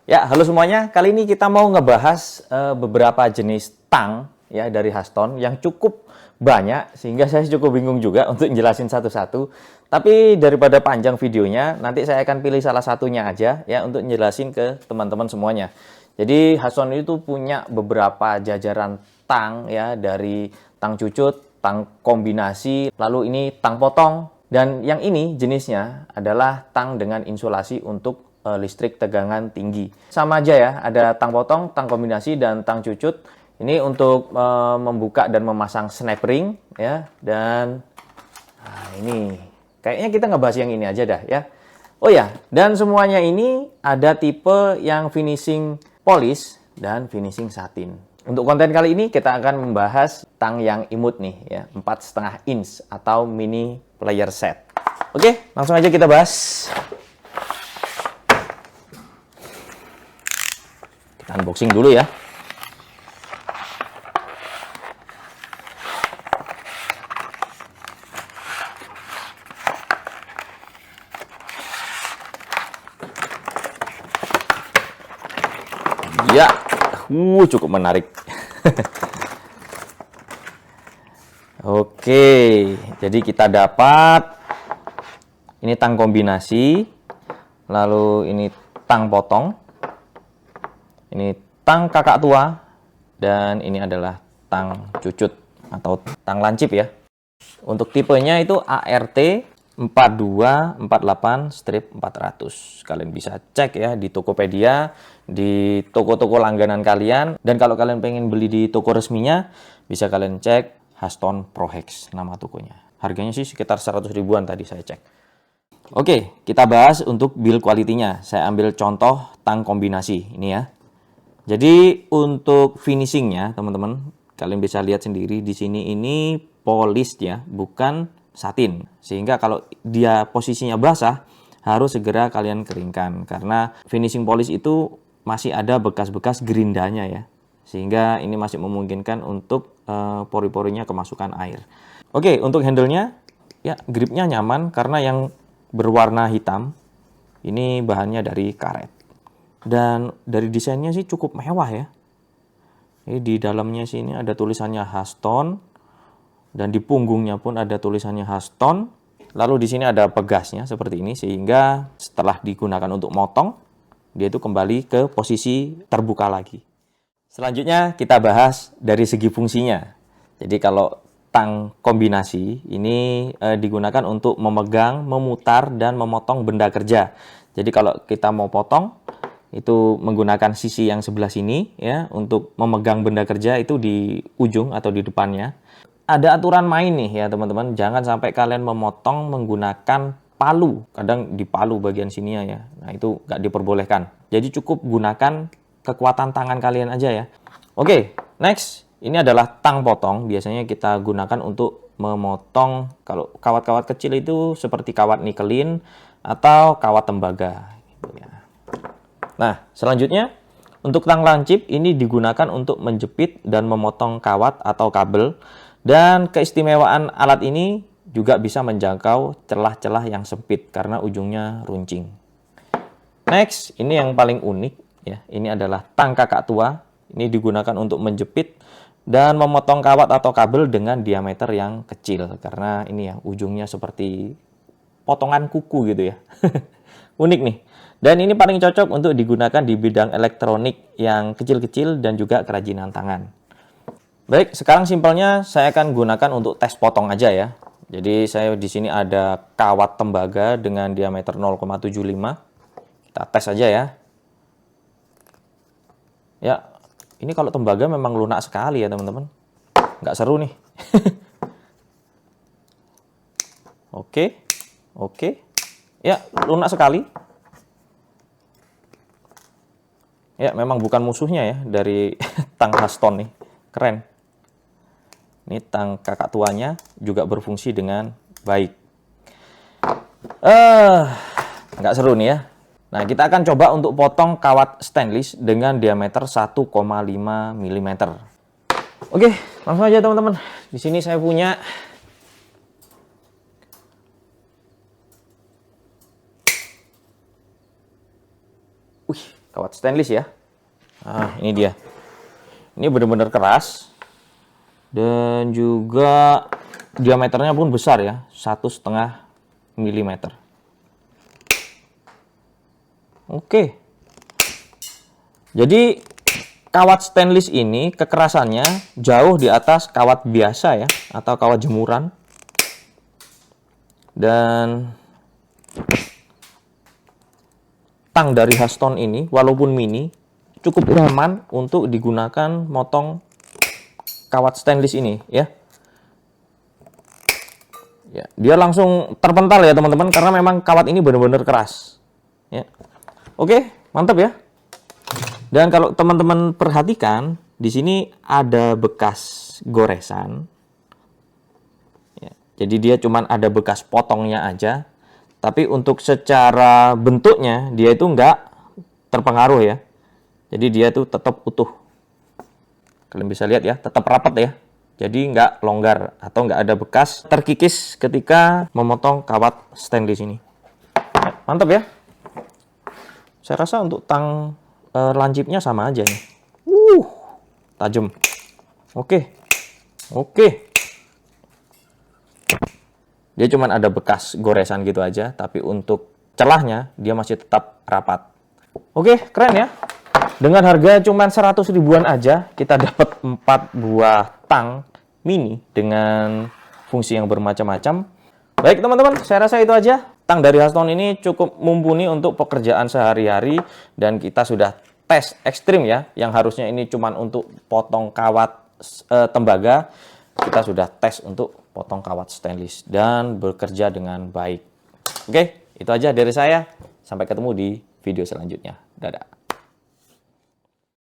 Ya, halo semuanya. Kali ini kita mau ngebahas beberapa jenis tang ya dari Haston yang cukup banyak sehingga saya cukup bingung juga untuk jelasin satu-satu. Tapi daripada panjang videonya, nanti saya akan pilih salah satunya aja ya untuk jelasin ke teman-teman semuanya. Jadi Haston itu punya beberapa jajaran tang ya dari tang cucut, tang kombinasi, lalu ini tang potong dan yang ini jenisnya adalah tang dengan insulasi untuk listrik tegangan tinggi. Sama aja ya, ada tang potong, tang kombinasi, dan tang cucut. Ini untuk membuka dan memasang snap ring ya. Dan nah ini kayaknya kita ngebahas yang ini aja dah ya. Oh ya, dan semuanya ini ada tipe yang finishing polish dan finishing satin. Untuk konten kali ini kita akan membahas tang yang imut nih ya, 4,5 inch atau mini player set. Oke, langsung aja kita bahas. Kita unboxing dulu ya. Ya, cukup menarik. Oke, jadi kita dapat ini tang kombinasi, lalu ini tang potong, ini tang kakak tua, dan ini adalah tang cucut atau tang lancip ya. Untuk tipenya itu ART 4248-400. Kalian bisa cek ya di Tokopedia, di toko-toko langganan kalian. Dan kalau kalian pengen beli di toko resminya, bisa kalian cek Haston Prohex nama tokonya. Harganya sih sekitar 100 ribuan tadi saya cek. Oke, kita bahas untuk build quality-nya. Saya ambil contoh tang kombinasi ini ya. Jadi untuk finishingnya teman-teman, kalian bisa lihat sendiri di sini ini polished ya, bukan satin. Sehingga kalau dia posisinya basah, harus segera kalian keringkan. Karena finishing polish itu masih ada bekas-bekas gerindanya ya. Sehingga ini masih memungkinkan untuk pori-porinya kemasukan air. Oke, untuk handle-nya, ya gripnya nyaman karena yang berwarna hitam, ini bahannya dari karet. Dan dari desainnya sih cukup mewah ya. Ini di dalamnya sini ada tulisannya Haston. Dan di punggungnya pun ada tulisannya Haston. Lalu di sini ada pegasnya seperti ini. Sehingga setelah digunakan untuk motong, dia itu kembali ke posisi terbuka lagi. Selanjutnya kita bahas dari segi fungsinya. Jadi kalau tang kombinasi ini digunakan untuk memegang, memutar, dan memotong benda kerja. Jadi kalau kita mau potong, itu menggunakan sisi yang sebelah sini ya untuk memegang benda kerja itu di ujung atau di depannya. Ada aturan main nih ya teman-teman, jangan sampai kalian memotong menggunakan palu. Kadang di palu bagian sini ya. Nah, itu nggak diperbolehkan. Jadi cukup gunakan kekuatan tangan kalian aja ya. Oke, next. Ini adalah tang potong. Biasanya kita gunakan untuk memotong kalau kawat-kawat kecil itu seperti kawat nikelin atau kawat tembaga. Nah, selanjutnya untuk tang lancip ini digunakan untuk menjepit dan memotong kawat atau kabel. Dan keistimewaan alat ini juga bisa menjangkau celah-celah yang sempit karena ujungnya runcing. Next, ini yang paling unik ya. Ini adalah tang kakak tua. Ini digunakan untuk menjepit dan memotong kawat atau kabel dengan diameter yang kecil karena ini ya ujungnya seperti potongan kuku gitu ya. Unik nih. Dan ini paling cocok untuk digunakan di bidang elektronik yang kecil-kecil dan juga kerajinan tangan. Baik, sekarang simpelnya saya akan gunakan untuk tes potong aja ya. Jadi saya di sini ada kawat tembaga dengan diameter 0,75. Kita tes aja ya. Ya, ini kalau tembaga memang lunak sekali ya teman-teman. Nggak seru nih. Oke, oke. Ya, lunak sekali. Ya, memang bukan musuhnya ya dari tang Haston nih. Keren. Ini tang kakak tuanya juga berfungsi dengan baik. Nggak seru nih ya. Nah, kita akan coba untuk potong kawat stainless dengan diameter 1,5 mm. Oke, langsung aja teman-teman. Di sini saya punya kawat stainless ya. Nah, ini dia. Ini benar-benar keras. Dan juga diameternya pun besar ya, 1,5 mm. Oke. Jadi kawat stainless ini kekerasannya jauh di atas kawat biasa ya, atau kawat jemuran. Dan tang dari Haston ini walaupun mini cukup nyaman untuk digunakan motong kawat stainless ini ya. Ya, dia langsung terpental ya teman-teman, karena memang kawat ini benar-benar keras. Ya. Oke, mantap ya. Dan kalau teman-teman perhatikan, di sini ada bekas goresan. Ya, jadi dia cuma ada bekas potongnya aja. Tapi untuk secara bentuknya, dia itu nggak terpengaruh ya. Jadi dia tuh tetap utuh. Kalian bisa lihat ya, tetap rapat ya. Jadi nggak longgar atau nggak ada bekas terkikis ketika memotong kawat stainless ini. Mantap ya. Saya rasa untuk tang lancipnya sama aja nih. Tajam. Oke. Dia cuma ada bekas goresan gitu aja, tapi untuk celahnya dia masih tetap rapat. Oke, keren ya. Dengan harga cuma 100 ribuan aja, kita dapat 4 buah tang mini dengan fungsi yang bermacam-macam. Baik teman-teman, saya rasa itu aja. Tang dari Haston ini cukup mumpuni untuk pekerjaan sehari-hari, dan kita sudah tes ekstrim ya, yang harusnya ini cuma untuk potong kawat tembaga, kita sudah tes untuk potong kawat stainless dan bekerja dengan baik. Oke, itu aja dari saya. Sampai ketemu di video selanjutnya. Dadah.